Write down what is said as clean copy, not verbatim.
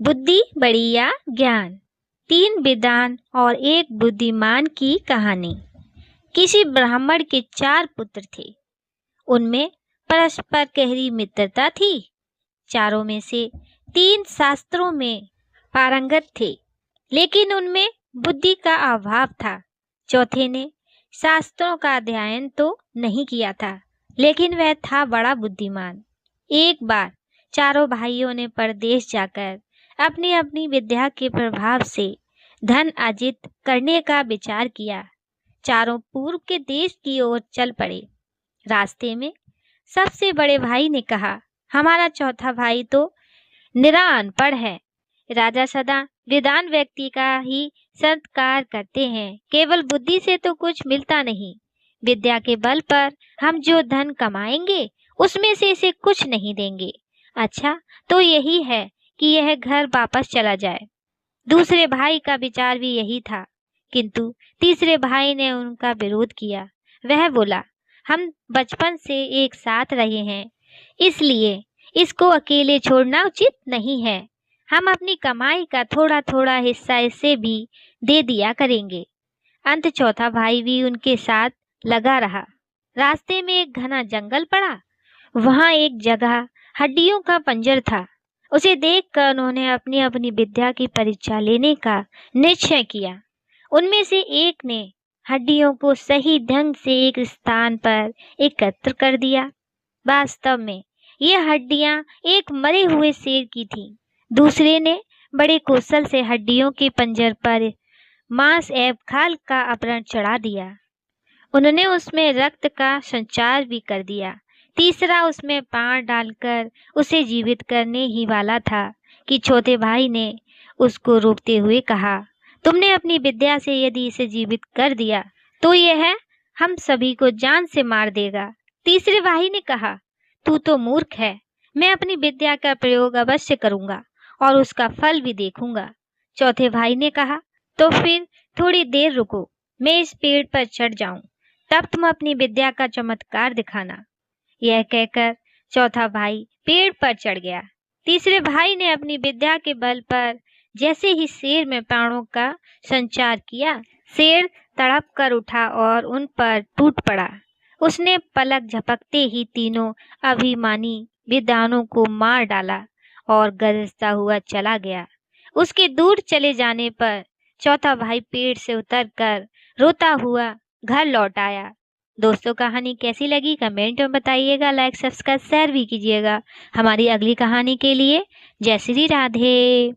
बुद्धि बड़ी या ज्ञान। 3 विद्वान और 1 बुद्धिमान की कहानी। किसी ब्राह्मण के 4 पुत्र थे। उनमें परस्पर गहरी मित्रता थी। चारों में से 3 शास्त्रों में पारंगत थे, लेकिन उनमें बुद्धि का अभाव था। चौथे ने शास्त्रों का अध्ययन तो नहीं किया था, लेकिन वह था बड़ा बुद्धिमान। एक बार चारों भाइयों ने परदेश जाकर अपनी अपनी विद्या के प्रभाव से धन अर्जित करने का विचार किया। चारों पूर्व के देश की ओर चल पड़े। रास्ते में सबसे बड़े भाई ने कहा, हमारा चौथा भाई तो निरा अनपढ़ है। राजा सदा विद्वान व्यक्ति का ही सत्कार करते हैं, केवल बुद्धि से तो कुछ मिलता नहीं। विद्या के बल पर हम जो धन कमाएंगे उसमें से इसे कुछ नहीं देंगे। अच्छा तो यही है कि यह घर वापस चला जाए। दूसरे भाई का विचार भी यही था, किंतु तीसरे भाई ने उनका विरोध किया। वह बोला, हम बचपन से एक साथ रहे हैं, इसलिए इसको अकेले छोड़ना उचित नहीं है। हम अपनी कमाई का थोड़ा थोड़ा हिस्सा इसे भी दे दिया करेंगे। अंत चौथा भाई भी उनके साथ लगा रहा। रास्ते में एक घना जंगल पड़ा। वहां एक जगह हड्डियों का पंजर था। उसे देखकर उन्होंने अपनी अपनी विद्या की परीक्षा लेने का निश्चय किया। उनमें से एक ने हड्डियों को सही ढंग से एक स्थान पर एकत्र कर दिया। वास्तव में ये हड्डियां एक मरे हुए शेर की थीं। दूसरे ने बड़े कौशल से हड्डियों के पंजर पर मांस एवं खाल का आवरण चढ़ा दिया। उन्होंने उसमें रक्त का संचार भी कर दिया। तीसरा उसमें प्राण डालकर उसे जीवित करने ही वाला था कि चौथे भाई ने उसको रोकते हुए कहा, तुमने अपनी विद्या से यदि इसे जीवित कर दिया तो यह हम सभी को जान से मार देगा। तीसरे भाई ने कहा, तू तो मूर्ख है। मैं अपनी विद्या का प्रयोग अवश्य करूंगा और उसका फल भी देखूंगा। चौथे भाई ने कहा, तो फिर थोड़ी देर रुको, मैं इस पेड़ पर चढ़ जाऊं, तब तुम अपनी विद्या का चमत्कार दिखाना। यह कहकर चौथा भाई पेड़ पर चढ़ गया। तीसरे भाई ने अपनी विद्या के बल पर जैसे ही शेर में प्राणों का संचार किया, शेर तड़प कर उठा और उन पर टूट पड़ा। उसने पलक झपकते ही तीनों अभिमानी विद्वानों को मार डाला और गरजता हुआ चला गया। उसके दूर चले जाने पर चौथा भाई पेड़ से उतरकर रोता हुआ घर लौट आया। दोस्तों, कहानी कैसी लगी कमेंट में बताइएगा। लाइक सब्सक्राइब शेयर भी कीजिएगा हमारी अगली कहानी के लिए। जय श्री राधे।